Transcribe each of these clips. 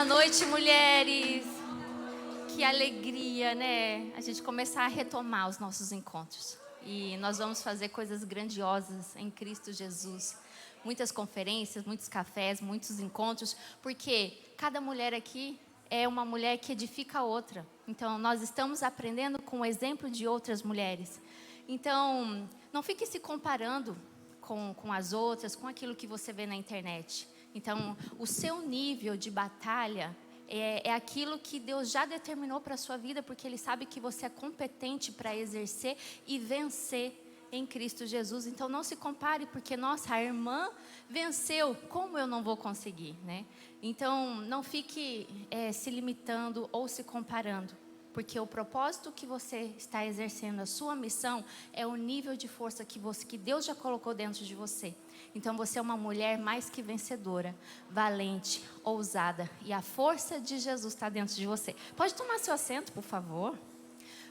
Boa noite, mulheres. Que alegria, né? A gente começar a retomar os nossos encontros. E nós vamos fazer coisas grandiosas em Cristo Jesus. Muitas conferências, muitos cafés, muitos encontros, porque cada mulher aqui é uma mulher que edifica a outra. Então, nós estamos aprendendo com o exemplo de outras mulheres. Então, não fique se comparando com as outras, com aquilo que você vê na internet. Então, o seu nível de batalha é aquilo que Deus já determinou para a sua vida, porque Ele sabe que você é competente para exercer e vencer em Cristo Jesus. Então, não se compare, porque, nossa, a irmã venceu, como eu não vou conseguir, né? Então, não fique se limitando ou se comparando, porque o propósito que você está exercendo, a sua missão, é o nível de força que Deus já colocou dentro de você. Então você é uma mulher mais que vencedora, valente, ousada, e a força de Jesus está dentro de você. Pode tomar seu assento, por favor?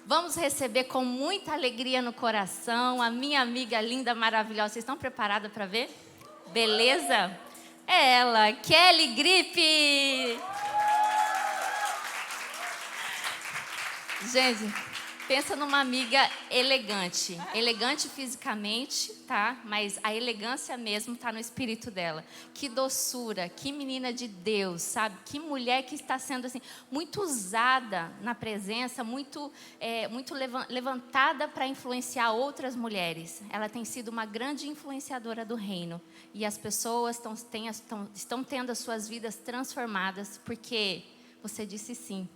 Vamos receber com muita alegria no coração a minha amiga linda, maravilhosa. Vocês estão preparadas para ver? Beleza? É ela, Kelly Gripe! Gente, pensa numa amiga elegante. Elegante fisicamente, tá? Mas a elegância mesmo tá no espírito dela. Que doçura, que menina de Deus, sabe? Que mulher que está sendo assim, muito usada na presença, muito levantada para influenciar outras mulheres. Ela tem sido uma grande influenciadora do reino. E as pessoas estão tendo as suas vidas transformadas porque você disse sim.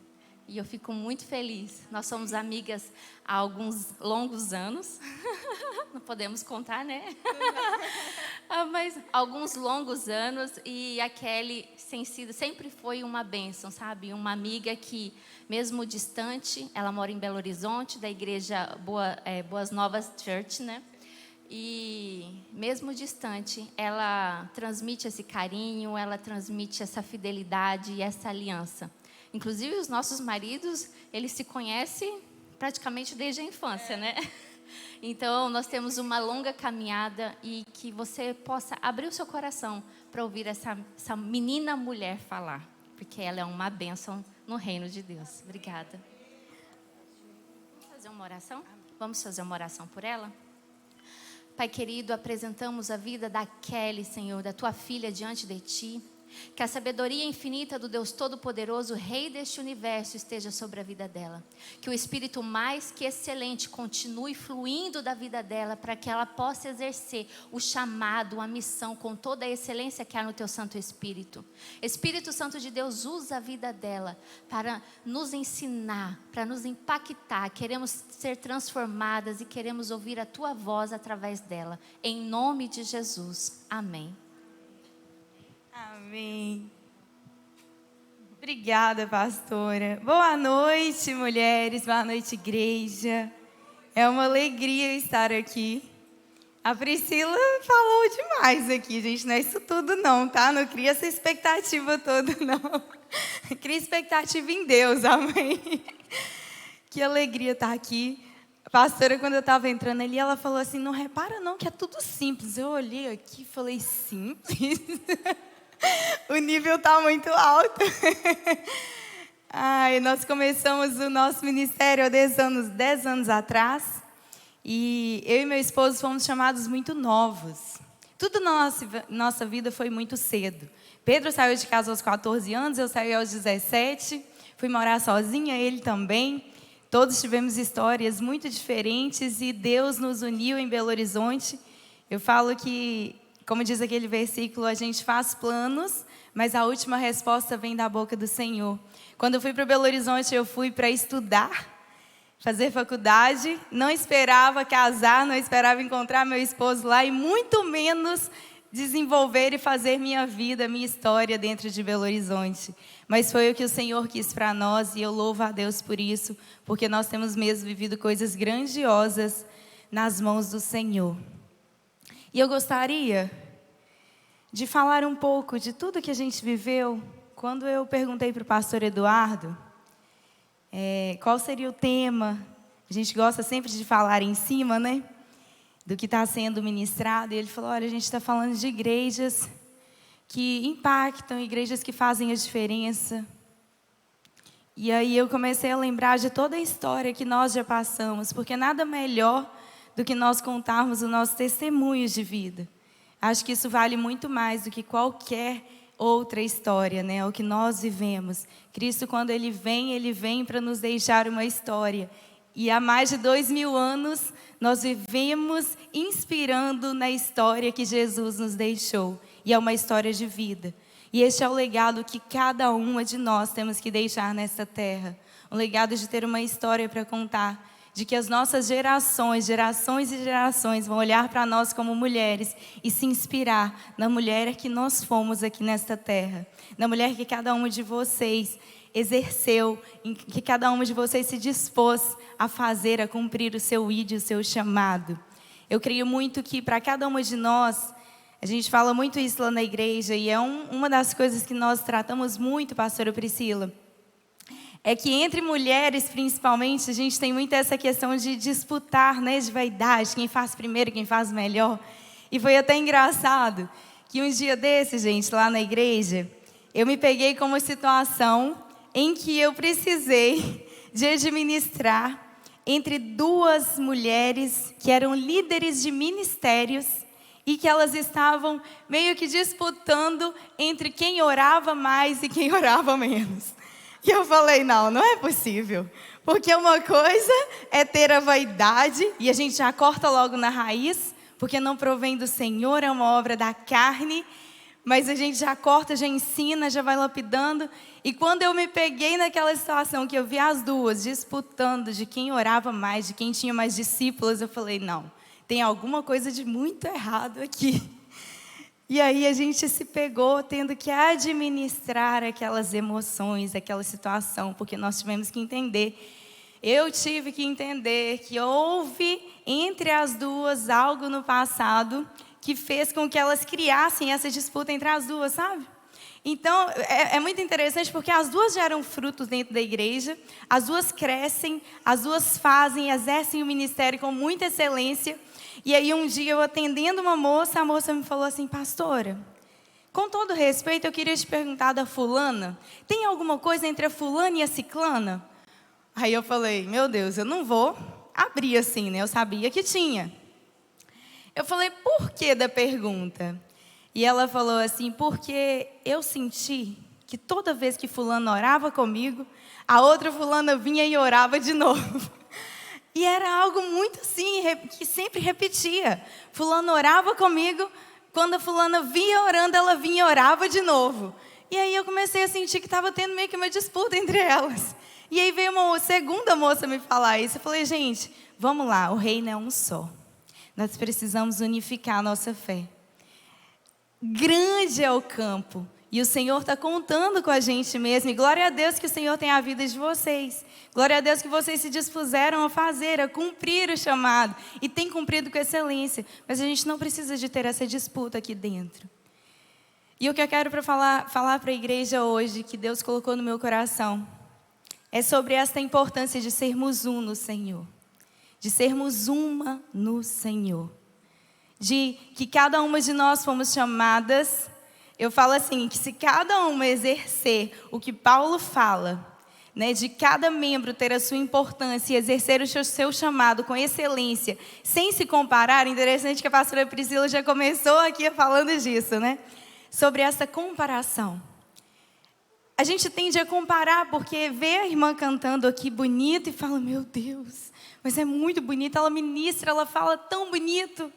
E eu fico muito feliz. Nós somos amigas há alguns longos anos. Não podemos contar, né? Mas alguns longos anos. E a Kelly sempre foi uma bênção, sabe? Uma amiga que, mesmo distante, ela mora em Belo Horizonte, da igreja Boas Novas Church, né? E mesmo distante, ela transmite esse carinho, ela transmite essa fidelidade e essa aliança. Inclusive, os nossos maridos, eles se conhecem praticamente desde a infância, né? Então, nós temos uma longa caminhada e que você possa abrir o seu coração para ouvir essa menina mulher falar, porque ela é uma bênção no reino de Deus. Obrigada. Vamos fazer uma oração? Vamos fazer uma oração por ela? Pai querido, apresentamos a vida da Kelly, Senhor, da tua filha diante de ti. Que a sabedoria infinita do Deus Todo-Poderoso, Rei deste universo, esteja sobre a vida dela. Que o Espírito mais que excelente continue fluindo da vida dela, para que ela possa exercer o chamado, a missão, com toda a excelência que há no teu Santo Espírito. Espírito Santo de Deus, usa a vida dela para nos ensinar, para nos impactar. Queremos ser transformadas e queremos ouvir a tua voz através dela. Em nome de Jesus. Amém. Amém. Obrigada, pastora. Boa noite, mulheres. Boa noite, igreja. É uma alegria estar aqui. A Priscila falou demais aqui, gente. Não é isso tudo não, tá? Não cria essa expectativa toda, não. Cria expectativa em Deus, amém. Que alegria estar aqui. A pastora, quando eu estava entrando ali, ela falou assim, não repara não que é tudo simples. Eu olhei aqui e falei, simples? O nível está muito alto. Nós começamos o nosso ministério há 10 anos atrás. E eu e meu esposo fomos chamados muito novos. Tudo na nossa vida foi muito cedo. Pedro saiu de casa aos 14 anos, eu saí aos 17. Fui morar sozinha, ele também. Todos tivemos histórias muito diferentes e Deus nos uniu em Belo Horizonte. Eu falo que, como diz aquele versículo, a gente faz planos, mas a última resposta vem da boca do Senhor. Quando eu fui para Belo Horizonte, eu fui para estudar, fazer faculdade. Não esperava casar, não esperava encontrar meu esposo lá e muito menos desenvolver e fazer minha vida, minha história dentro de Belo Horizonte. Mas foi o que o Senhor quis para nós e eu louvo a Deus por isso, porque nós temos mesmo vivido coisas grandiosas nas mãos do Senhor. E eu gostaria de falar um pouco de tudo que a gente viveu. Quando eu perguntei para o pastor Eduardo qual seria o tema, a gente gosta sempre de falar em cima, né? Do que está sendo ministrado. E ele falou, olha, a gente está falando de igrejas que impactam, igrejas que fazem a diferença. E aí eu comecei a lembrar de toda a história que nós já passamos, porque nada melhor do que nós contarmos os nossos testemunhos de vida. Acho que isso vale muito mais do que qualquer outra história, né? O que nós vivemos. Cristo, quando Ele vem para nos deixar uma história. E há mais de 2000 anos, nós vivemos inspirando na história que Jesus nos deixou. E é uma história de vida. E este é o legado que cada uma de nós temos que deixar nesta terra. Um legado de ter uma história para contar. De que as nossas gerações e gerações vão olhar para nós como mulheres e se inspirar na mulher que nós fomos aqui nesta terra. Na mulher que cada uma de vocês exerceu, que cada uma de vocês se dispôs a fazer, a cumprir o seu ídolo, o seu chamado. Eu creio muito que para cada uma de nós, a gente fala muito isso lá na igreja, e é uma das coisas que nós tratamos muito, pastora Priscila, é que entre mulheres, principalmente, a gente tem muito essa questão de disputar, né, de vaidade, quem faz primeiro, quem faz melhor. E foi até engraçado que um dia desse, gente, lá na igreja, eu me peguei com uma situação em que eu precisei de administrar entre duas mulheres que eram líderes de ministérios e que elas estavam meio que disputando entre quem orava mais e quem orava menos. E eu falei, não é possível. Porque uma coisa é ter a vaidade, e a gente já corta logo na raiz, porque não provém do Senhor, é uma obra da carne, mas a gente já corta, já ensina, já vai lapidando. E quando eu me peguei naquela situação, que eu vi as duas disputando de quem orava mais, de quem tinha mais discípulos, eu falei, não, tem alguma coisa de muito errado aqui. E aí a gente se pegou tendo que administrar aquelas emoções, aquela situação, porque nós tivemos que entender. Eu tive que entender que houve entre as duas algo no passado que fez com que elas criassem essa disputa entre as duas, sabe? Então, é muito interessante porque as duas geram frutos dentro da igreja, as duas crescem, as duas fazem, exercem o ministério com muita excelência. E aí um dia eu atendendo uma moça, a moça me falou assim, pastora, com todo respeito, eu queria te perguntar da fulana, tem alguma coisa entre a fulana e a ciclana? Aí eu falei, meu Deus, eu não vou abrir assim, né? Eu sabia que tinha. Eu falei, por que da pergunta? E ela falou assim, porque eu senti que toda vez que fulana orava comigo, a outra fulana vinha e orava de novo. E era algo muito assim, que sempre repetia. Fulano orava comigo, quando a fulana vinha orando, ela vinha e orava de novo. E aí eu comecei a sentir que estava tendo meio que uma disputa entre elas. E aí veio uma segunda moça me falar isso. Eu falei, gente, vamos lá, o reino é um só. Nós precisamos unificar a nossa fé. Grande é o campo. E o Senhor está contando com a gente mesmo. E glória a Deus que o Senhor tem a vida de vocês. Glória a Deus que vocês se dispuseram a fazer, a cumprir o chamado. E tem cumprido com excelência. Mas a gente não precisa de ter essa disputa aqui dentro. E o que eu quero falar para a igreja hoje, que Deus colocou no meu coração, é sobre esta importância de sermos um no Senhor. De sermos uma no Senhor. De que cada uma de nós fomos chamadas. Eu falo assim, que se cada uma exercer o que Paulo fala, né, de cada membro ter a sua importância e exercer o seu chamado com excelência, sem se comparar, interessante que a pastora Priscila já começou aqui falando disso, né? Sobre essa comparação. A gente tende a comparar porque vê a irmã cantando aqui bonito e fala, meu Deus, mas é muito bonita, ela ministra, ela fala tão bonito,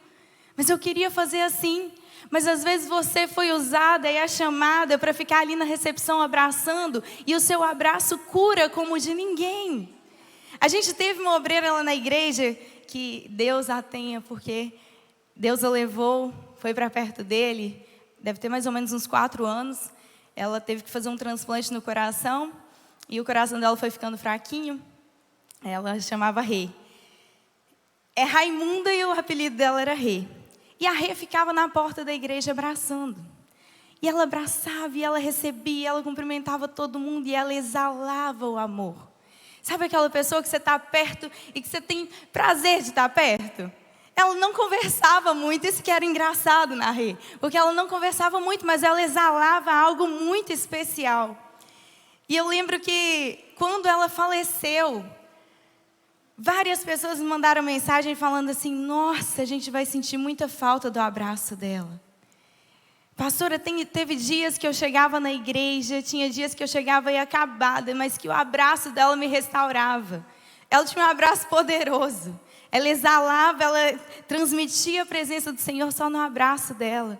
mas eu queria fazer assim. Mas às vezes você foi usada e é chamada para ficar ali na recepção abraçando, e o seu abraço cura como o de ninguém. A gente teve uma obreira lá na igreja, que Deus a tenha, porque Deus a levou, foi para perto dele, deve ter mais ou menos uns 4 anos. Ela teve que fazer um transplante no coração, e o coração dela foi ficando fraquinho. Ela chamava Rê. É Raimunda e o apelido dela era Rê. E a Rê ficava na porta da igreja abraçando. E ela abraçava, e ela recebia, ela cumprimentava todo mundo, e ela exalava o amor. Sabe aquela pessoa que você está perto e que você tem prazer de estar perto? ela não conversava muito, isso que era engraçado na Rê, porque ela não conversava muito, mas ela exalava algo muito especial. E eu lembro que quando ela faleceu, várias pessoas me mandaram mensagem falando assim: nossa, a gente vai sentir muita falta do abraço dela. Pastora, teve dias que eu chegava na igreja, tinha dias que eu chegava aí acabada, mas que o abraço dela me restaurava. Ela tinha um abraço poderoso. Ela exalava, ela transmitia a presença do Senhor só no abraço dela.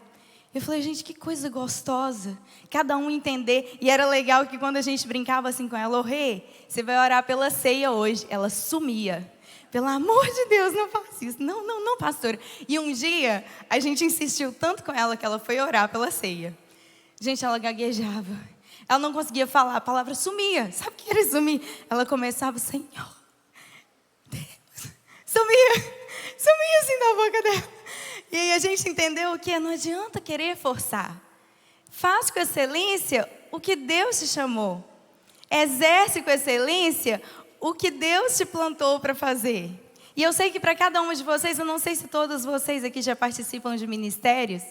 Eu falei: gente, que coisa gostosa. Cada um entender. E era legal que quando a gente brincava assim com ela: ô Rê, você vai orar pela ceia hoje. Ela sumia. Pelo amor de Deus, não faça isso. Não, não, não, pastora. E um dia, a gente insistiu tanto com ela que ela foi orar pela ceia. Gente, ela gaguejava. Ela não conseguia falar, a palavra sumia. Sabe o que era sumir? Ela começava: Senhor, Deus. Sumia assim da boca dela. E aí a gente entendeu que não adianta querer forçar. Faz com excelência o que Deus te chamou. Exerce com excelência o que Deus te plantou para fazer. E eu sei que para cada um de vocês, eu não sei se todos vocês aqui já participam de ministérios,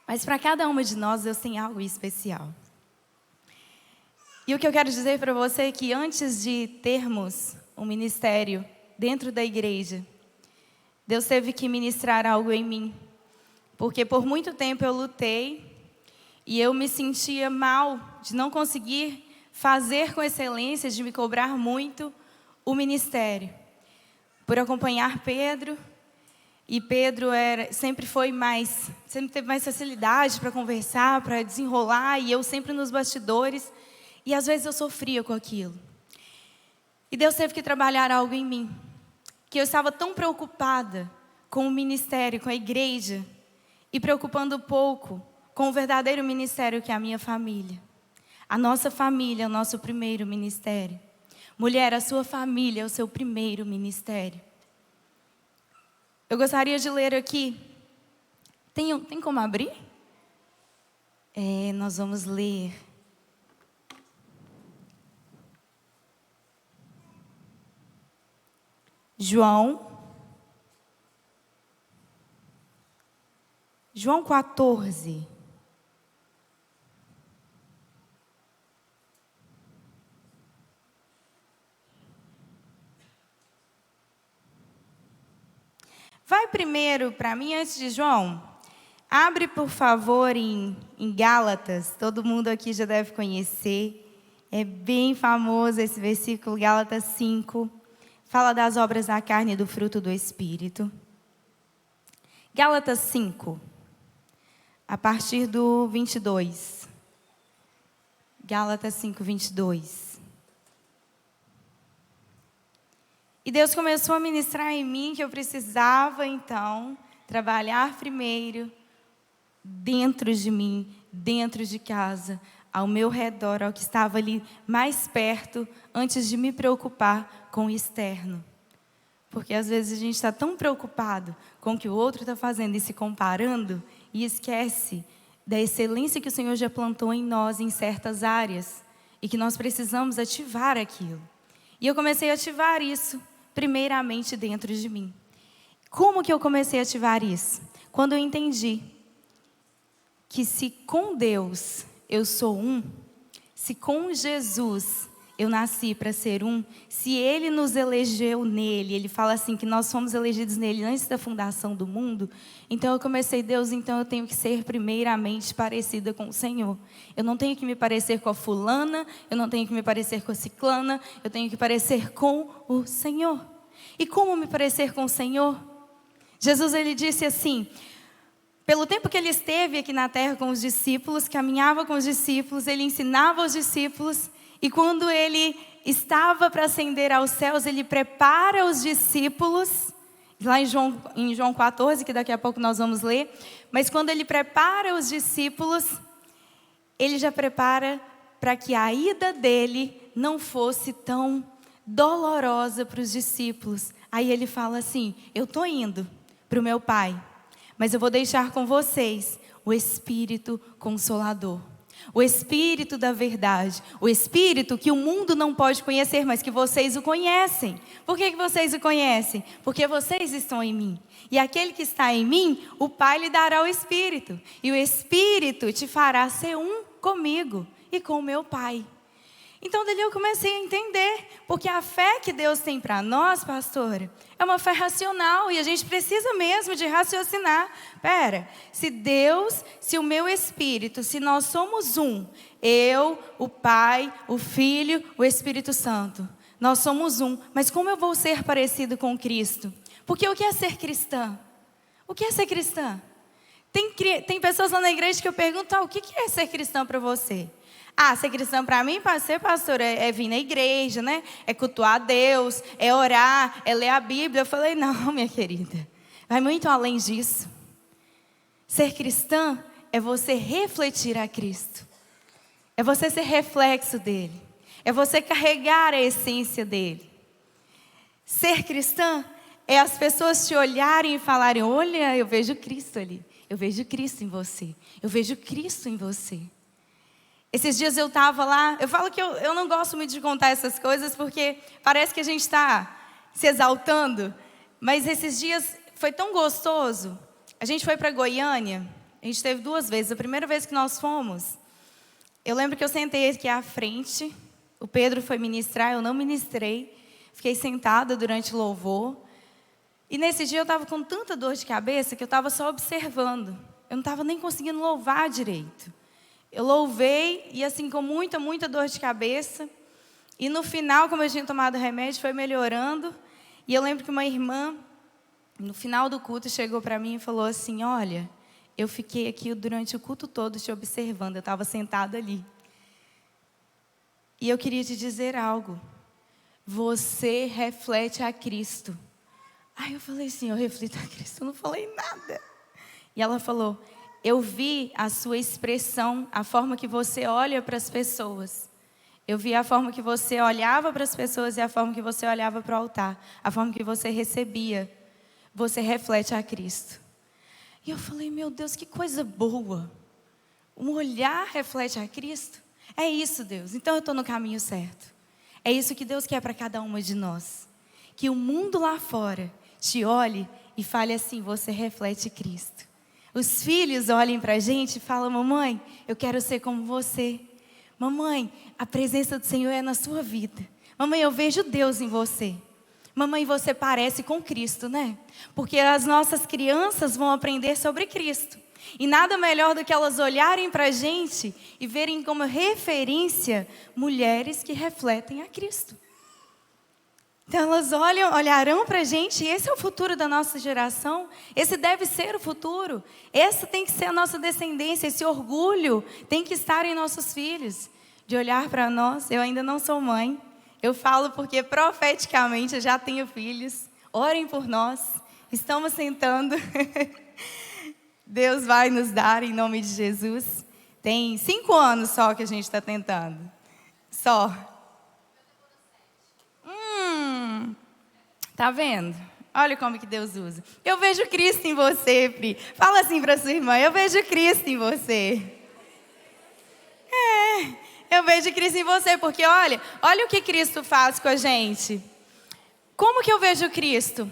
mas para cada uma de nós, Deus tem algo especial. E o que eu quero dizer para você é que antes de termos um ministério dentro da igreja, Deus teve que ministrar algo em mim. Porque por muito tempo eu lutei e eu me sentia mal de não conseguir fazer com excelência, de me cobrar muito o ministério. Por acompanhar Pedro, e Pedro sempre teve mais facilidade para conversar, para desenrolar, e eu sempre nos bastidores, e às vezes eu sofria com aquilo. E Deus teve que trabalhar algo em mim, que eu estava tão preocupada com o ministério, com a igreja, e preocupando pouco com o verdadeiro ministério que é a minha família. A nossa família é o nosso primeiro ministério. Mulher, a sua família é o seu primeiro ministério. Eu gostaria de ler aqui. Tem como abrir? Nós vamos ler. João 14. Vai primeiro para mim antes de João. Abre, por favor, em Gálatas. Todo mundo aqui já deve conhecer. É bem famoso esse versículo, Gálatas 5. Fala das obras da carne e do fruto do Espírito. Gálatas 5. A partir do 22. Gálatas 5, 22. E Deus começou a ministrar em mim que eu precisava, então, trabalhar primeiro dentro de mim, dentro de casa, ao meu redor, ao que estava ali mais perto, antes de me preocupar com o externo. Porque às vezes a gente está tão preocupado com o que o outro está fazendo e se comparando, e esquece da excelência que o Senhor já plantou em nós, em certas áreas, e que nós precisamos ativar aquilo. E eu comecei a ativar isso, primeiramente dentro de mim. Como que eu comecei a ativar isso? Quando eu entendi que se com Deus eu sou um, se com Jesus eu nasci para ser um, se Ele nos elegeu nele, Ele fala assim que nós fomos elegidos nele antes da fundação do mundo, então eu comecei: Deus, então eu tenho que ser primeiramente parecida com o Senhor. Eu não tenho que me parecer com a fulana, eu não tenho que me parecer com a ciclana, eu tenho que parecer com o Senhor. E como me parecer com o Senhor? Jesus, Ele disse assim: pelo tempo que Ele esteve aqui na terra com os discípulos, caminhava com os discípulos, Ele ensinava os discípulos, e quando Ele estava para ascender aos céus, Ele prepara os discípulos, lá em João 14, que daqui a pouco nós vamos ler, mas quando Ele prepara os discípulos, Ele já prepara para que a ida dele não fosse tão dolorosa para os discípulos. Aí Ele fala assim: eu estou indo para o meu Pai, mas eu vou deixar com vocês o Espírito Consolador. O Espírito da verdade. O Espírito que o mundo não pode conhecer, mas que vocês o conhecem. Por que vocês o conhecem? Porque vocês estão em mim. E aquele que está em mim, o Pai lhe dará o Espírito. E o Espírito te fará ser um comigo e com o meu Pai. Então, dali eu comecei a entender, porque a fé que Deus tem para nós, pastora, é uma fé racional e a gente precisa mesmo de raciocinar. Se o meu Espírito, se nós somos um, eu, o Pai, o Filho, o Espírito Santo, nós somos um, mas como eu vou ser parecido com Cristo? Porque o que é ser cristã? O que é ser cristã? Tem pessoas lá na igreja que eu pergunto, o que é ser cristã para você? Ser cristão para mim, para ser pastor, é vir na igreja, né? É cultuar a Deus, é orar, é ler a Bíblia. Eu falei, não, minha querida, vai muito além disso. Ser cristã é você refletir a Cristo. É você ser reflexo dele. É você carregar a essência dele. Ser cristã é as pessoas te olharem e falarem, olha, eu vejo Cristo ali. Eu vejo Cristo em você. Eu vejo Cristo em você. Esses dias eu estava lá, eu falo que eu não gosto muito de contar essas coisas, porque parece que a gente está se exaltando, mas esses dias foi tão gostoso. A gente foi para Goiânia, a gente teve 2 vezes, a primeira vez que nós fomos, eu lembro que eu sentei aqui à frente, o Pedro foi ministrar, eu não ministrei, fiquei sentada durante o louvor, e nesse dia eu estava com tanta dor de cabeça que eu estava só observando, eu não estava nem conseguindo louvar direito. Eu louvei e assim com muita dor de cabeça. E no final, como eu tinha tomado remédio, foi melhorando. E eu lembro que uma irmã, no final do culto, chegou para mim e falou assim, olha, eu fiquei aqui durante o culto todo te observando. Eu estava sentada ali. E eu queria te dizer algo. Você reflete a Cristo. Aí eu falei assim, eu reflito a Cristo. Eu não falei nada. E ela falou, eu vi a sua expressão, a forma que você olha para as pessoas. Eu vi a forma que você olhava para as pessoas e a forma que você olhava para o altar. A forma que você recebia. Você reflete a Cristo. E eu falei, meu Deus, que coisa boa. Um olhar reflete a Cristo. É isso, Deus. Então eu estou no caminho certo. É isso que Deus quer para cada uma de nós. Que o mundo lá fora te olhe e fale assim, você reflete Cristo. Os filhos olhem para a gente e falam, mamãe, eu quero ser como você. Mamãe, a presença do Senhor é na sua vida. Mamãe, eu vejo Deus em você. Mamãe, você parece com Cristo, né? Porque as nossas crianças vão aprender sobre Cristo. E nada melhor do que elas olharem para a gente e verem como referência mulheres que refletem a Cristo. Então elas olharão para a gente, e esse é o futuro da nossa geração, esse deve ser o futuro, essa tem que ser a nossa descendência, esse orgulho tem que estar em nossos filhos, de olhar para nós. Eu ainda não sou mãe, eu falo porque profeticamente eu já tenho filhos, orem por nós, estamos tentando, Deus vai nos dar em nome de Jesus, tem 5 anos só que a gente está tentando, só. Tá vendo? Olha como que Deus usa. Eu vejo Cristo em você, Pri. Fala assim para sua irmã, eu vejo Cristo em você. Eu vejo Cristo em você, porque olha o que Cristo faz com a gente. Como que eu vejo Cristo?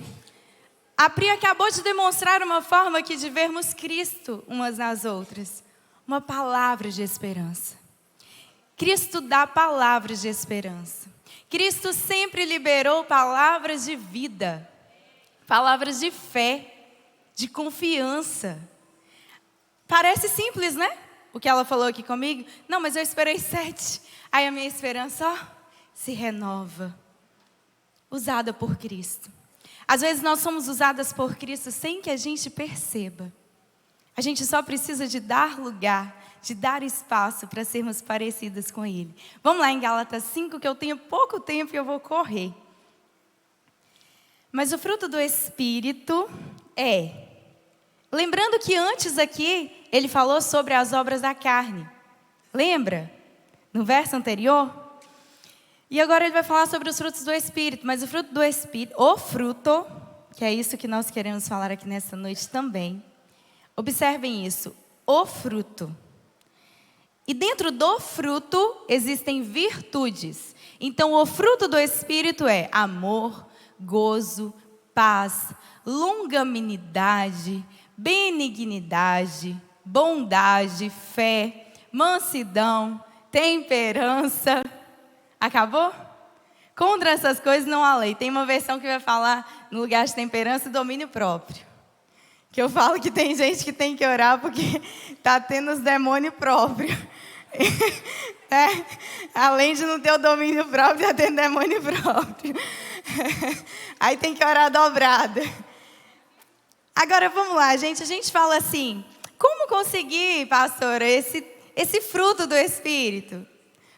A Pri acabou de demonstrar uma forma aqui de vermos Cristo umas nas outras. Uma palavra de esperança. Cristo dá palavras de esperança. Cristo sempre liberou palavras de vida, palavras de fé, de confiança. Parece simples, né? O que ela falou aqui comigo. Não, mas eu esperei 7. Aí a minha esperança, se renova. Usada por Cristo. Às vezes nós somos usadas por Cristo sem que a gente perceba. A gente só precisa de dar lugar, de dar espaço para sermos parecidas com Ele. Vamos lá em Gálatas 5, que eu tenho pouco tempo e eu vou correr. Mas o fruto do Espírito é... Lembrando que antes aqui, ele falou sobre as obras da carne. Lembra? No verso anterior? E agora ele vai falar sobre os frutos do Espírito. Mas o fruto do Espírito, que é isso que nós queremos falar aqui nessa noite também. Observem isso, o fruto. E dentro do fruto existem virtudes. Então, o fruto do Espírito é amor, gozo, paz, longanimidade, benignidade, bondade, fé, mansidão, temperança. Acabou? Contra essas coisas não há lei. Tem uma versão que vai falar no lugar de temperança e domínio próprio. Que eu falo que tem gente que tem que orar porque está tendo os demônios próprios. Além de não ter o domínio próprio, está tendo demônio próprio. Aí tem que orar dobrada. Agora vamos lá, gente. A gente fala assim, como conseguir, pastora, esse fruto do Espírito?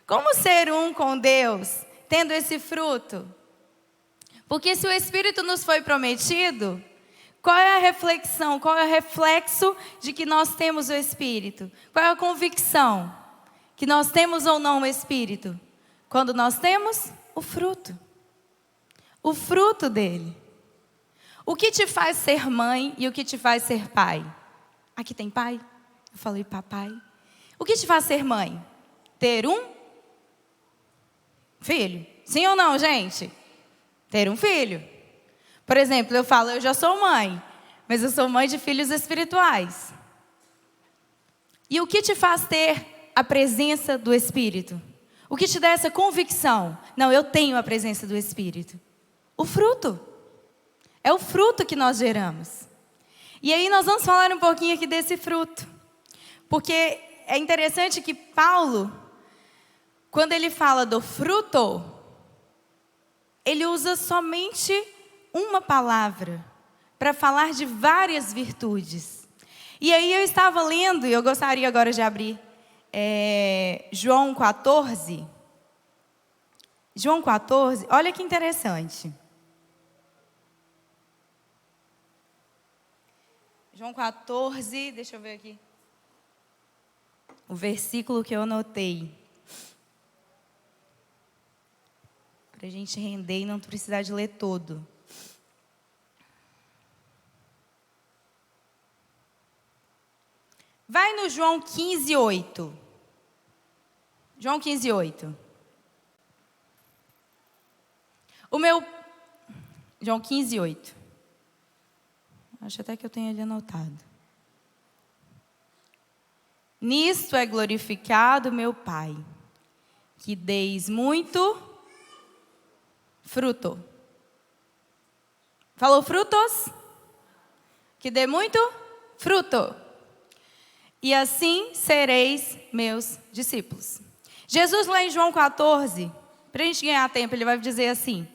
Como ser um com Deus, tendo esse fruto? Porque se o Espírito nos foi prometido, qual é a reflexão, qual é o reflexo de que nós temos o Espírito? Qual é a convicção que nós temos ou não o Espírito? Quando nós temos o fruto dele. O que te faz ser mãe e o que te faz ser pai? Aqui tem pai? Eu falei papai. O que te faz ser mãe? Ter um filho. Sim ou não, gente? Ter um filho. Por exemplo, eu falo, eu já sou mãe, mas eu sou mãe de filhos espirituais. E o que te faz ter a presença do Espírito? O que te dá essa convicção? Não, eu tenho a presença do Espírito. O fruto. É o fruto que nós geramos. E aí nós vamos falar um pouquinho aqui desse fruto. Porque é interessante que Paulo, quando ele fala do fruto, ele usa somente uma palavra para falar de várias virtudes. E aí eu estava lendo, e eu gostaria agora de abrir João 14. João 14, olha que interessante. João 14, deixa eu ver aqui. O versículo que eu anotei. Para a gente render e não precisar de ler todo. Vai no João 15, 8. João 15, 8. João 15, 8. Acho até que eu tenho ele anotado. Nisto é glorificado meu Pai, que deis muito fruto. Falou frutos? Que dê muito fruto. E assim sereis meus discípulos. Jesus lá em João 14, para a gente ganhar tempo, ele vai dizer assim: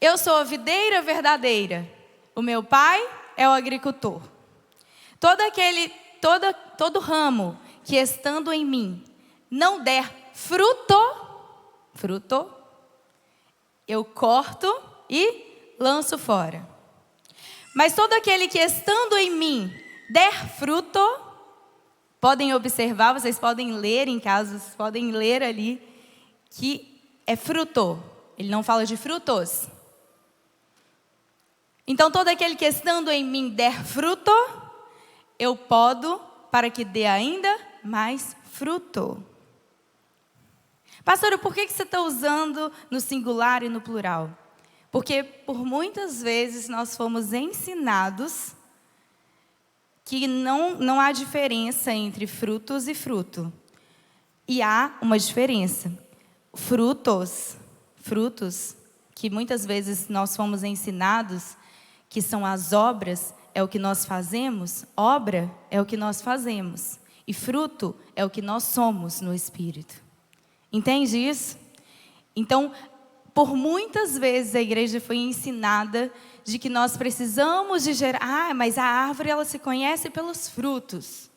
eu sou a videira verdadeira, o meu Pai é o agricultor. Todo ramo que estando em mim não der fruto, eu corto e lanço fora. Mas todo aquele que estando em mim der fruto, podem observar, vocês podem ler em casa, vocês podem ler ali, que é fruto. Ele não fala de frutos. Então, todo aquele que estando em mim der fruto, eu podo para que dê ainda mais fruto. Pastora, por que você está usando no singular e no plural? Porque por muitas vezes nós fomos ensinados que não há diferença entre frutos e fruto. E há uma diferença. Frutos, que muitas vezes nós fomos ensinados, que são as obras, é o que nós fazemos. Obra é o que nós fazemos. E fruto é o que nós somos no Espírito. Entende isso? Então, por muitas vezes a igreja foi ensinada de que nós precisamos de gerar. Mas a árvore ela se conhece pelos frutos.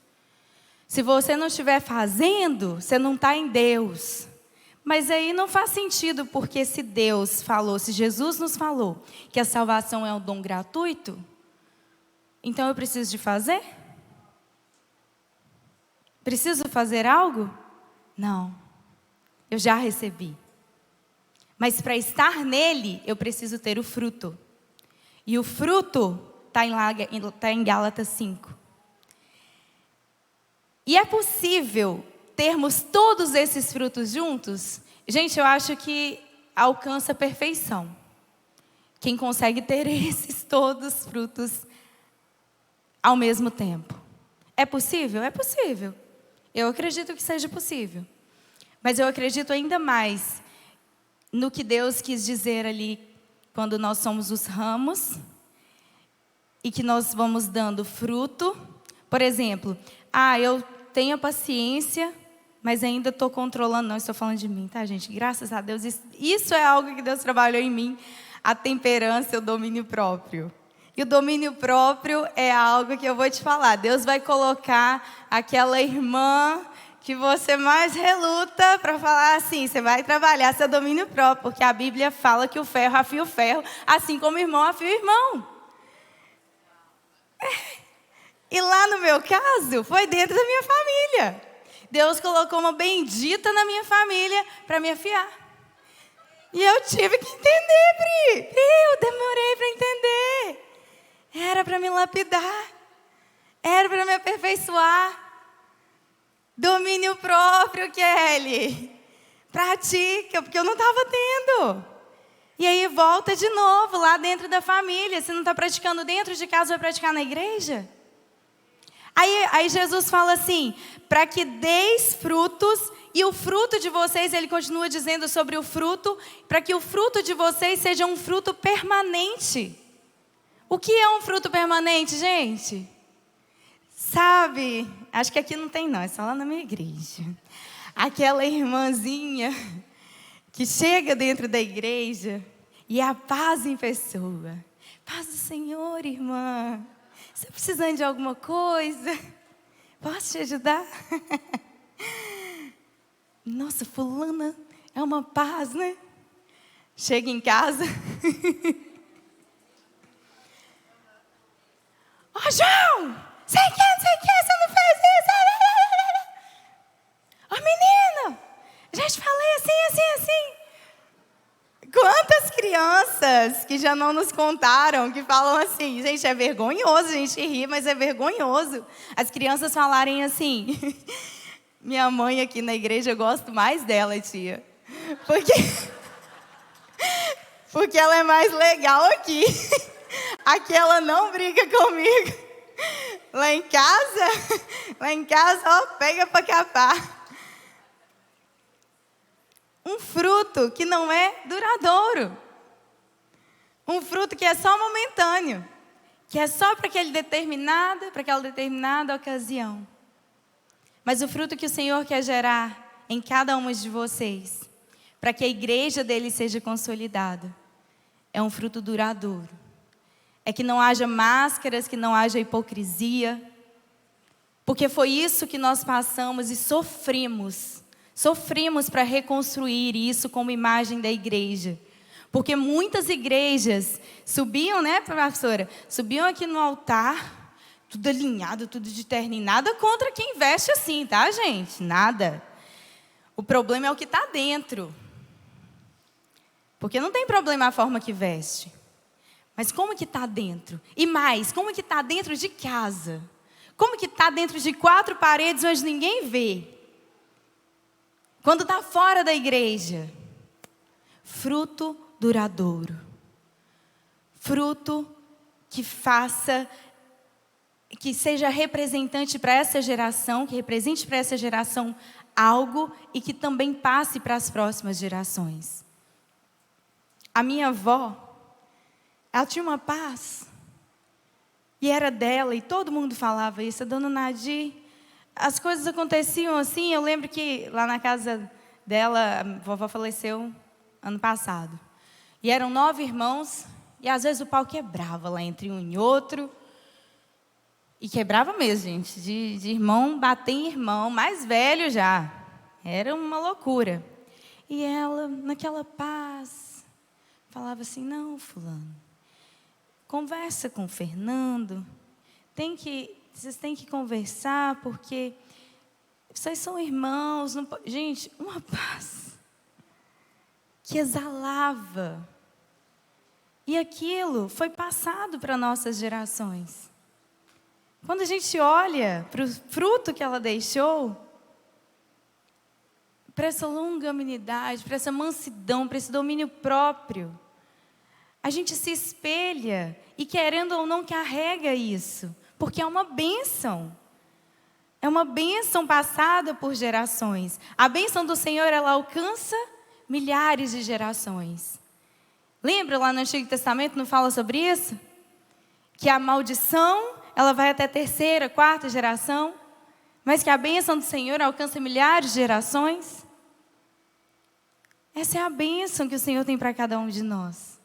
Se você não estiver fazendo, você não está em Deus. Mas aí não faz sentido, porque se Deus falou, se Jesus nos falou que a salvação é um dom gratuito, então eu preciso de fazer? Preciso fazer algo? Não. Eu já recebi. Mas para estar nele, eu preciso ter o fruto. E o fruto está em Gálatas 5. E é possível termos todos esses frutos juntos, gente, eu acho que alcança a perfeição. Quem consegue ter esses todos frutos ao mesmo tempo. É possível? É possível. Eu acredito que seja possível. Mas eu acredito ainda mais no que Deus quis dizer ali, quando nós somos os ramos e que nós vamos dando fruto. Por exemplo, eu tenho paciência, mas ainda estou controlando. Não, estou falando de mim, tá, gente? Graças a Deus, isso é algo que Deus trabalhou em mim, a temperança e o domínio próprio. E o domínio próprio é algo que eu vou te falar. Deus vai colocar aquela irmã que você mais reluta para falar assim, você vai trabalhar seu domínio próprio, porque a Bíblia fala que o ferro afia o ferro, assim como o irmão afia o irmão. E lá no meu caso, foi dentro da minha família. Deus colocou uma bendita na minha família para me afiar. E eu tive que entender, Pri. Eu demorei para entender. Era para me lapidar. Era para me aperfeiçoar. Domínio próprio, Kelly. Pratica, porque eu não estava tendo. E aí volta de novo lá dentro da família. Se não está praticando dentro de casa, vai praticar na igreja? Aí Jesus fala assim, para que deis frutos, e o fruto de vocês, ele continua dizendo sobre o fruto, para que o fruto de vocês seja um fruto permanente. O que é um fruto permanente, gente? Sabe, acho que aqui não tem não, é só lá na minha igreja. Aquela irmãzinha que chega dentro da igreja e é a paz em pessoa. Paz do Senhor, irmã. Você está precisando de alguma coisa? Posso te ajudar? Nossa, fulana é uma paz, né? Chega em casa. João, sei que, você não fez isso. Menino, já te falei assim. Quantas crianças que já não nos contaram, que falam assim, gente, é vergonhoso, a gente ri, mas é vergonhoso. As crianças falarem assim, minha mãe aqui na igreja, eu gosto mais dela, tia. Porque ela é mais legal aqui. Aqui ela não briga comigo. Lá em casa, ó, pega pra capar. Um fruto que não é duradouro. Um fruto que é só momentâneo. Que é só para aquela determinada ocasião. Mas o fruto que o Senhor quer gerar em cada um de vocês, para que a igreja dele seja consolidada, é um fruto duradouro. É que não haja máscaras, que não haja hipocrisia. Porque foi isso que nós passamos e sofrimos. Sofrimos para reconstruir isso como imagem da igreja. Porque muitas igrejas subiam, né, professora? Subiam aqui no altar, tudo alinhado, tudo de terno. E nada contra quem veste assim, tá, gente? Nada. O problema é o que está dentro. Porque não tem problema a forma que veste. Mas como que está dentro? E mais, como que está dentro de casa? Como que está dentro de 4 paredes onde ninguém vê? Quando está fora da igreja, fruto duradouro. Fruto que seja representante para essa geração, que represente para essa geração algo e que também passe para as próximas gerações. A minha avó, ela tinha uma paz, e era dela, e todo mundo falava isso, a dona Nadir. As coisas aconteciam assim, eu lembro que lá na casa dela, a vovó faleceu ano passado. E eram 9 irmãos, e às vezes o pau quebrava lá entre um e outro. E quebrava mesmo, gente, de irmão bater em irmão, mais velho já. Era uma loucura. E ela, naquela paz, falava assim, não, fulano, conversa com o Fernando, vocês têm que conversar, porque vocês são irmãos. Não pode... Gente, uma paz que exalava. E aquilo foi passado para nossas gerações. Quando a gente olha para o fruto que ela deixou, para essa longanimidade, para essa mansidão, para esse domínio próprio. A gente se espelha e, querendo ou não, carrega isso, porque é uma bênção. É uma bênção passada por gerações. A bênção do Senhor, ela alcança milhares de gerações. Lembra lá no Antigo Testamento, não fala sobre isso? Que a maldição, ela vai até a terceira, quarta geração, mas que a bênção do Senhor alcança milhares de gerações. Essa é a bênção que o Senhor tem para cada um de nós.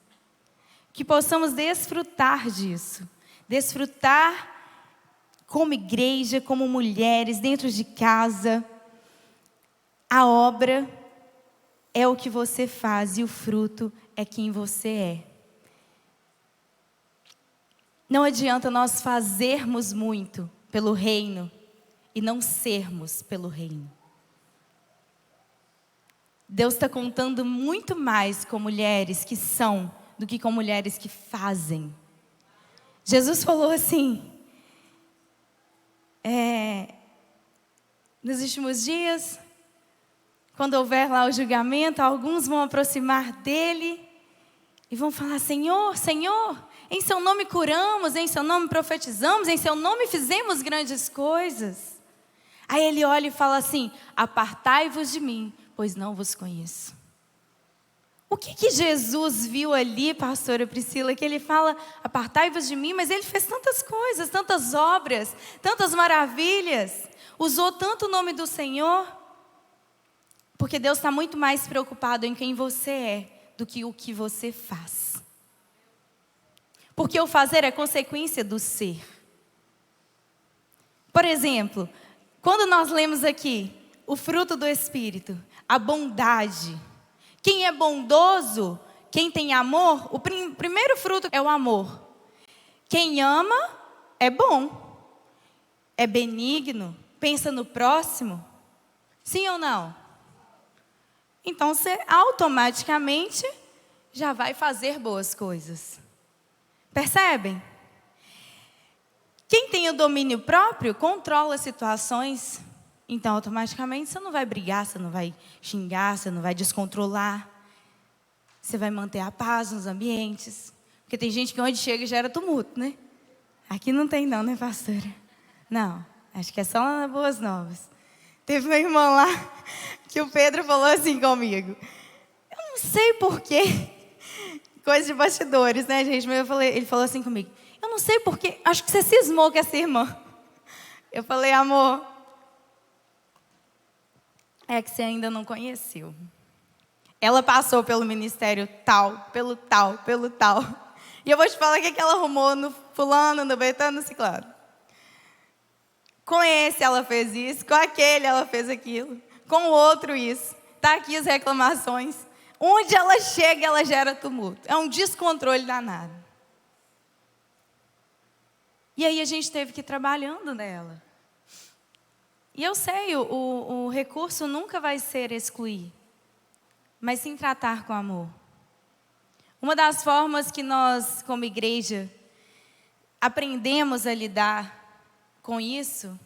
Que possamos desfrutar disso. Desfrutar como igreja, como mulheres, dentro de casa. A obra é o que você faz e o fruto é quem você é. Não adianta nós fazermos muito pelo reino e não sermos pelo reino. Deus está contando muito mais com mulheres que são do que com mulheres que fazem. Jesus falou assim, nos últimos dias, quando houver lá o julgamento, alguns vão aproximar dele e vão falar: Senhor, Senhor, em seu nome curamos, em seu nome profetizamos, em seu nome fizemos grandes coisas. Aí ele olha e fala assim: apartai-vos de mim, pois não vos conheço. O que Jesus viu ali, pastora Priscila, que ele fala: apartai-vos de mim, mas ele fez tantas coisas, tantas obras, tantas maravilhas, usou tanto o nome do Senhor, porque Deus está muito mais preocupado em quem você é do que o que você faz. Porque o fazer é consequência do ser. Por exemplo, quando nós lemos aqui o fruto do Espírito, a bondade. Quem é bondoso, quem tem amor, o primeiro fruto é o amor. Quem ama é bom, é benigno, pensa no próximo. Sim ou não? Então você automaticamente já vai fazer boas coisas. Percebem? Quem tem o domínio próprio controla situações. Então, automaticamente, você não vai brigar, você não vai xingar, você não vai descontrolar. Você vai manter a paz nos ambientes. Porque tem gente que onde chega gera tumulto, né? Aqui não tem não, né, pastora? Não, acho que é só lá na Boas Novas. Teve meu irmão lá, que o Pedro falou assim comigo: eu não sei porquê. Coisa de bastidores, né, gente? Mas ele falou assim comigo: eu não sei porquê, acho que você cismou com essa irmã. Eu falei: amor, é que você ainda não conheceu. Ela passou pelo ministério tal, pelo tal, pelo tal. E eu vou te falar o que ela arrumou no fulano, no betano, no ciclano. Com esse ela fez isso, com aquele ela fez aquilo, com o outro isso. Está aqui as reclamações. Onde ela chega, ela gera tumulto. É um descontrole danado. E aí a gente teve que ir trabalhando nela. E eu sei, o recurso nunca vai ser excluir, mas sim tratar com amor. Uma das formas que nós, como igreja, aprendemos a lidar com isso,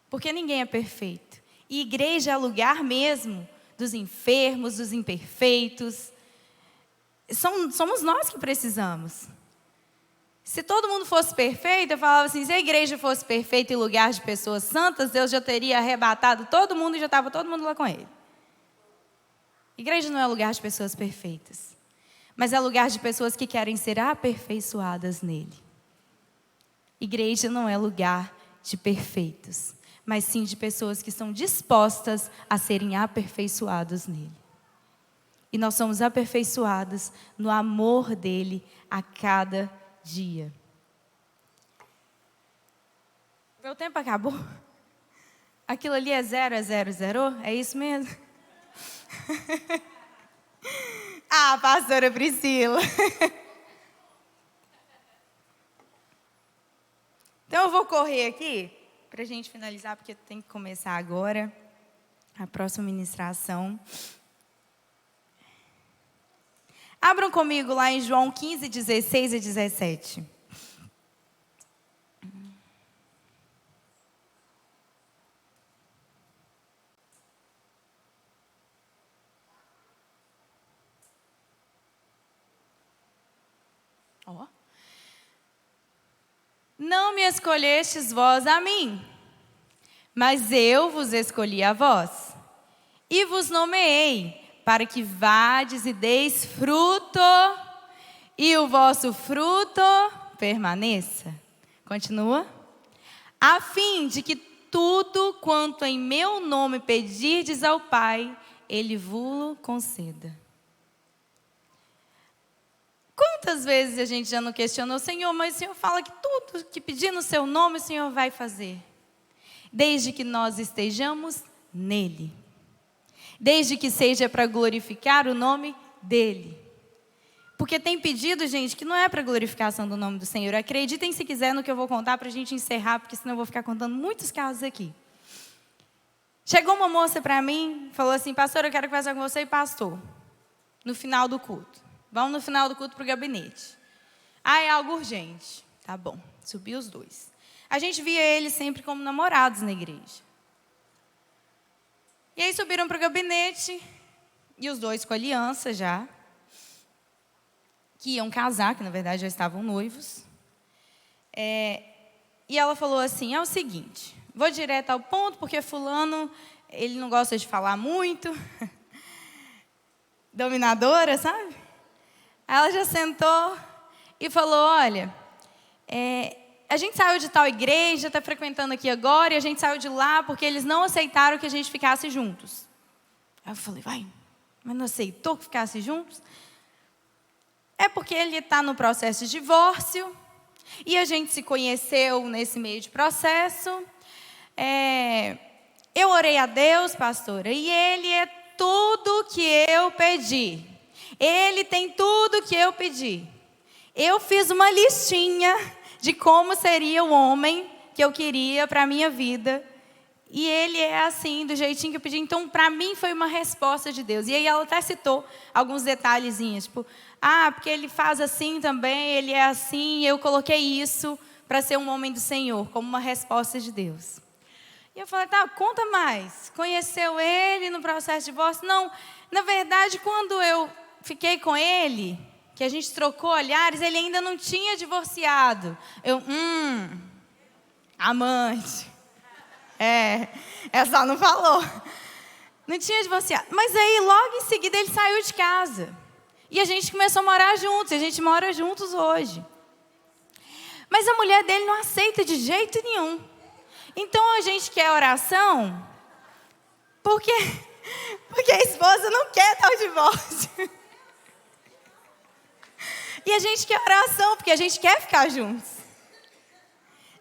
porque ninguém é perfeito. E igreja é lugar mesmo dos enfermos, dos imperfeitos. Somos nós que precisamos. Se todo mundo fosse perfeito, eu falava assim: se a igreja fosse perfeita em lugar de pessoas santas, Deus já teria arrebatado todo mundo e já estava todo mundo lá com ele. Igreja não é lugar de pessoas perfeitas, mas é lugar de pessoas que querem ser aperfeiçoadas nele. Igreja não é lugar de perfeitos, mas sim de pessoas que estão dispostas a serem aperfeiçoadas nele. E nós somos aperfeiçoados no amor dele a cada dia. Meu tempo acabou? Aquilo ali é 0, é 0, zerou? É isso mesmo? Ah, pastora Priscila. Então eu vou correr aqui para a gente finalizar, porque tem que começar agora a próxima ministração. Abram comigo lá em João 15, 16 e 17. escolhestes vós a mim, mas eu vos escolhi a vós, e vos nomeei, para que vades e deis fruto, e o vosso fruto permaneça. Continua. A fim de que tudo quanto em meu nome pedirdes ao Pai, Ele vos conceda. Quantas vezes a gente já não questionou, Senhor, mas o Senhor fala que tudo que pedir no seu nome, o Senhor vai fazer. Desde que nós estejamos nele. Desde que seja para glorificar o nome dele. Porque tem pedido, gente, que não é para glorificação do nome do Senhor. Acreditem se quiser no que eu vou contar para a gente encerrar, porque senão eu vou ficar contando muitos casos aqui. Chegou uma moça para mim, falou assim, pastor, eu quero conversar com você e pastor, no final do culto. Vamos no final do culto para o gabinete. Ah, é algo urgente. Tá bom, subiu os dois. A gente via eles sempre como namorados na igreja. E aí subiram para o gabinete, e os dois com aliança já, que iam casar, que na verdade já estavam noivos. E ela falou assim, é o seguinte, vou direto ao ponto, porque fulano, ele não gosta de falar muito. Dominadora, sabe? Aí ela já sentou e falou, olha, a gente saiu de tal igreja, está frequentando aqui agora, e a gente saiu de lá porque eles não aceitaram que a gente ficasse juntos. Aí eu falei, vai, mas não aceitou que ficasse juntos? É porque ele está no processo de divórcio, e a gente se conheceu nesse meio de processo. Eu orei a Deus, pastora, e ele é tudo que eu pedi. Ele tem tudo que eu pedi. Eu fiz uma listinha de como seria o homem que eu queria para a minha vida. E ele é assim, do jeitinho que eu pedi. Então, para mim, foi uma resposta de Deus. E aí ela até citou alguns detalhezinhos. Tipo, porque ele faz assim também, ele é assim. Eu coloquei isso para ser um homem do Senhor, como uma resposta de Deus. E eu falei, tá, conta mais. Conheceu ele no processo de divórcio? Não, na verdade, quando eu fiquei com ele, que a gente trocou olhares, ele ainda não tinha divorciado. Amante. Essa não falou. Não tinha divorciado. Mas aí, logo em seguida, ele saiu de casa. E a gente começou a morar juntos. A gente mora juntos hoje. Mas a mulher dele não aceita de jeito nenhum. Então, a gente quer oração, porque a esposa não quer dar o divórcio. E a gente quer oração, porque a gente quer ficar juntos.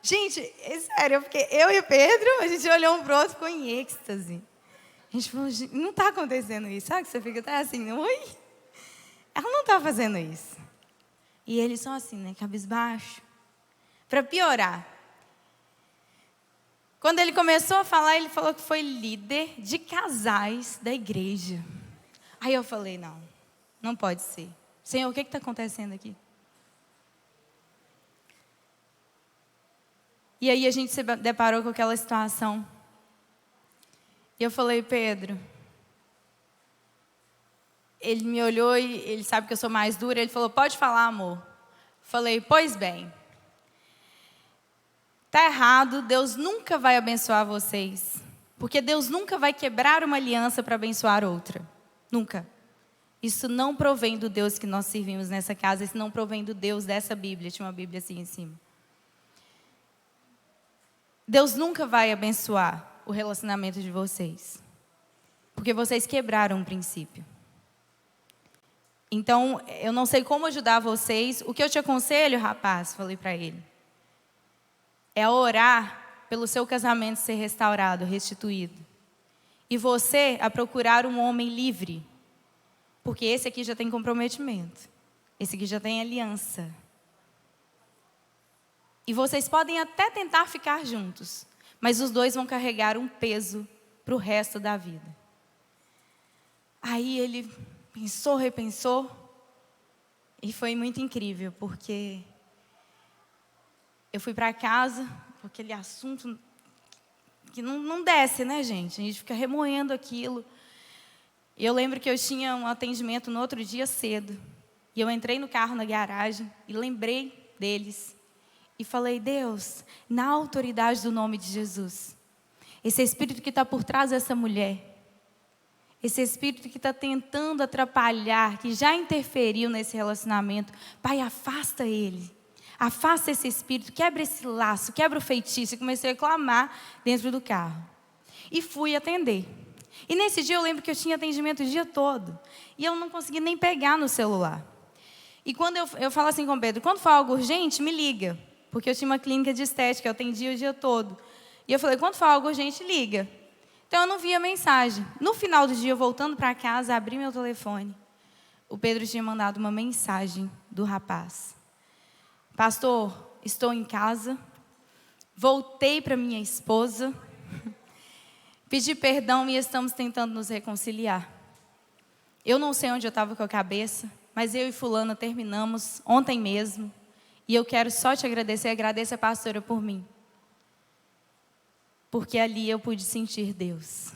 Gente, é sério, porque eu e o Pedro, a gente olhou um pro outro com êxtase. A gente falou, não está acontecendo isso. Sabe que você fica até assim, oi? Ela não está fazendo isso. E eles são assim, né, cabisbaixo. Para piorar. Quando ele começou a falar, ele falou que foi líder de casais da igreja. Aí eu falei, não pode ser. Senhor, o que está acontecendo aqui? E aí a gente se deparou com aquela situação. E eu falei, Pedro, ele me olhou e ele sabe que eu sou mais dura. Ele falou, pode falar, amor. Falei, pois bem. Está errado, Deus nunca vai abençoar vocês. Porque Deus nunca vai quebrar uma aliança para abençoar outra. Nunca. Isso não provém do Deus que nós servimos nessa casa. Isso não provém do Deus dessa Bíblia. Tinha uma Bíblia assim em cima. Deus nunca vai abençoar o relacionamento de vocês. Porque vocês quebraram um princípio. Então, eu não sei como ajudar vocês. O que eu te aconselho, rapaz, falei para ele, é orar pelo seu casamento ser restaurado, restituído. E você a procurar um homem livre. Porque esse aqui já tem comprometimento. Esse aqui já tem aliança. E vocês podem até tentar ficar juntos. Mas os dois vão carregar um peso para o resto da vida. Aí ele pensou, repensou. E foi muito incrível, porque eu fui para casa com aquele assunto que não desce, né, gente? A gente fica remoendo aquilo. E eu lembro que eu tinha um atendimento no outro dia cedo. E eu entrei no carro na garagem e lembrei deles. e falei: Deus, na autoridade do nome de Jesus, esse espírito que está por trás dessa mulher, esse espírito que está tentando atrapalhar, que já interferiu nesse relacionamento, Pai, afasta ele. Afasta esse espírito, quebra esse laço, quebra o feitiço. E comecei a clamar dentro do carro. E fui atender. E nesse dia eu lembro que eu tinha atendimento o dia todo. E eu não consegui nem pegar no celular. E quando eu falo assim com o Pedro: quando for algo urgente, me liga. Porque eu tinha uma clínica de estética, eu atendia o dia todo. E eu falei: quando for algo urgente, liga. Então eu não via mensagem. No final do dia, voltando para casa, abri meu telefone. O Pedro tinha mandado uma mensagem do rapaz: pastor, estou em casa, voltei para minha esposa, pedi perdão e estamos tentando nos reconciliar. Eu não sei onde eu estava com a cabeça, mas eu e fulana terminamos ontem mesmo. E eu quero só te agradecer, agradeço a pastora por mim. Porque ali eu pude sentir Deus.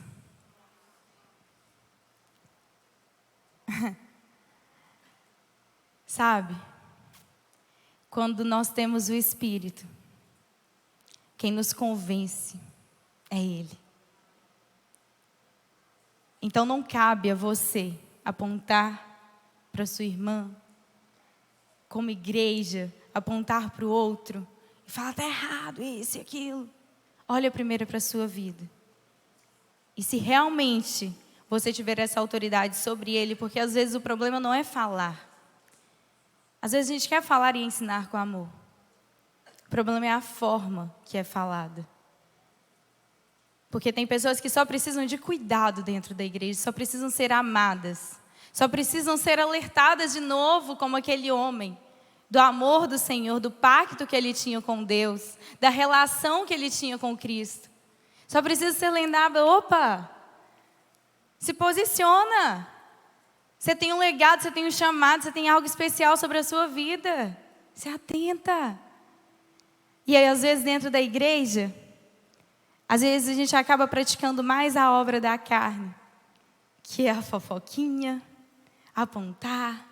Sabe? Quando nós temos o Espírito, quem nos convence é Ele. Então não cabe a você apontar para sua irmã, como igreja, apontar para o outro e falar: está errado isso e aquilo. Olha primeiro para a sua vida. E se realmente você tiver essa autoridade sobre ele, porque às vezes o problema não é falar. Às vezes a gente quer falar e ensinar com amor. O problema é a forma que é falada. Porque tem pessoas que só precisam de cuidado dentro da igreja, só precisam ser amadas, só precisam ser alertadas de novo, como aquele homem, do amor do Senhor, do pacto que ele tinha com Deus, da relação que ele tinha com Cristo. Só precisa ser lembrado: opa, se posiciona. Você tem um legado, você tem um chamado, você tem algo especial sobre a sua vida. Se atenta. E aí, às vezes, dentro da igreja, às vezes a gente acaba praticando mais a obra da carne, que é a fofoquinha, apontar,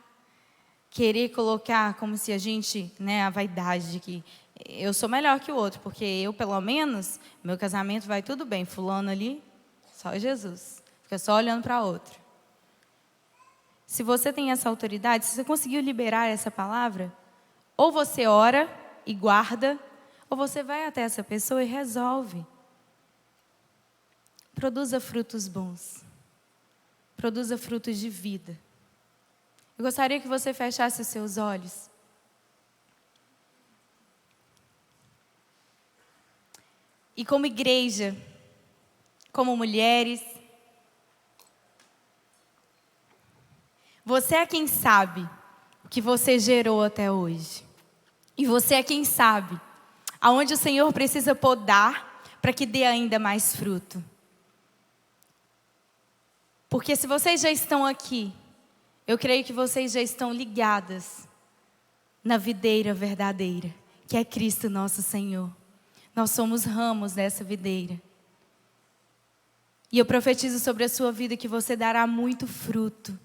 querer colocar como se a gente, a vaidade de que eu sou melhor que o outro, porque eu, pelo menos, meu casamento vai tudo bem. Fulano ali, só Jesus. Fica só olhando para outro. Se você tem essa autoridade, se você conseguiu liberar essa palavra, ou você ora e guarda, ou você vai até essa pessoa e resolve. Produza frutos bons. Produza frutos de vida. Eu gostaria que você fechasse os seus olhos. E como igreja, como mulheres, você é quem sabe o que você gerou até hoje. E você é quem sabe aonde o Senhor precisa podar para que dê ainda mais fruto. Porque se vocês já estão aqui, eu creio que vocês já estão ligadas na videira verdadeira, que é Cristo nosso Senhor. Nós somos ramos dessa videira. E eu profetizo sobre a sua vida que você dará muito fruto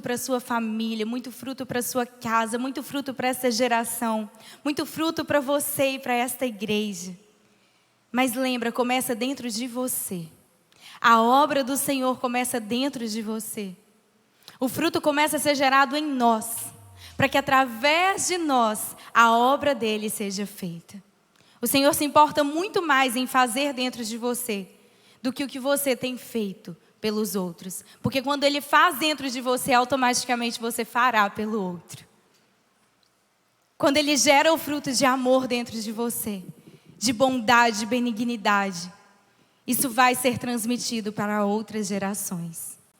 para a sua família, muito fruto para a sua casa, muito fruto para essa geração, muito fruto para você e para esta igreja. Mas lembra, começa dentro de você. A obra do Senhor começa dentro de você. O fruto começa a ser gerado em nós, para que através de nós a obra dele seja feita. O Senhor se importa muito mais em fazer dentro de você do que o que você tem feito pelos outros. Porque quando ele faz dentro de você, automaticamente você fará pelo outro. Quando ele gera o fruto de amor dentro de você, de bondade, de benignidade, isso vai ser transmitido para outras gerações.